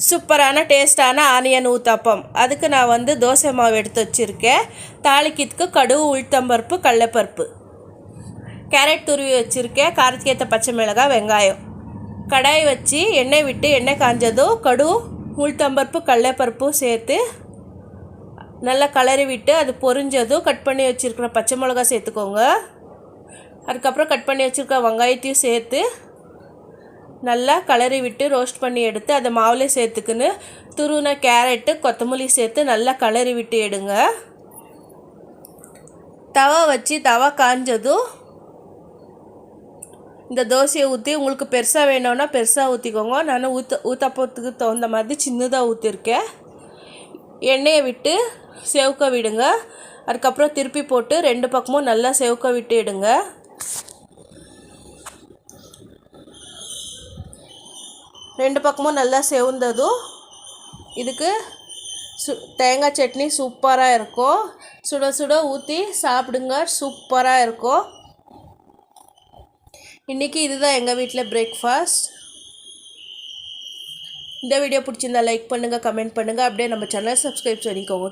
சூப்பரான டேஸ்டான ஆனியன் ஊத்தாப்பம். அதுக்கு நான் வந்து தோசை மாவு எடுத்து வச்சுருக்கேன். தாளிக்கிறதுக்கு கடுகு, உளுத்தம்பருப்பு, கடலைப்பருப்பு, கேரட் துருவி வச்சுருக்கேன். காரத்துக்கு ஏற்ற பச்சை மிளகாய், வெங்காயம். கடாய் வச்சு எண்ணெய் விட்டு எண்ணெய் காஞ்சதும் கடுகு, உளுத்தம்பருப்பு, கடலைப்பருப்பும் சேர்த்து நல்லா கலரி விட்டு அது பொரிஞ்சதும் கட் பண்ணி வச்சுருக்கிற பச்சை மிளகா சேர்த்துக்கோங்க. அதுக்கப்புறம் கட் பண்ணி வச்சுருக்க வெங்காயத்தையும் சேர்த்து நல்லா கலரி விட்டு ரோஸ்ட் பண்ணி எடுத்து அதை மாவுலேயே சேர்த்துக்குன்னு துருவின கேரட்டு, கொத்தமல்லி சேர்த்து நல்லா கலரி விட்டு எடுங்க. தவா வச்சு தவா காஞ்சதும் இந்த தோசையை ஊற்றி, உங்களுக்கு பெருசாக வேணும்னா பெருசாக ஊற்றிக்கோங்க. நான் ஊத்தாப்பத்துக்கு தகுந்த மாதிரி சின்னதாக ஊற்றிருக்கேன். எண்ணெயை விட்டு செவக்க விடுங்க. அதுக்கப்புறம் திருப்பி போட்டு 2 பக்கமும் நல்லா செவக்க விட்டு எடுங்க. ரெண்டு பக்கமும் நல்லா செவந்ததும் இதுக்கு தேங்காய் சட்னி சூப்பராக இருக்கும். சுட சுட ஊற்றி சாப்பிடுங்க, சூப்பராக இருக்கும். இன்றைக்கி இதுதான் எங்கள் வீட்டில் பிரேக்ஃபாஸ்ட். இந்த வீடியோ பிடிச்சிருந்தா லைக் பண்ணுங்கள், கமெண்ட் பண்ணுங்கள். அப்படியே நம்ம சேனலை சப்ஸ்கிரைப் பண்ணிக்கோங்க.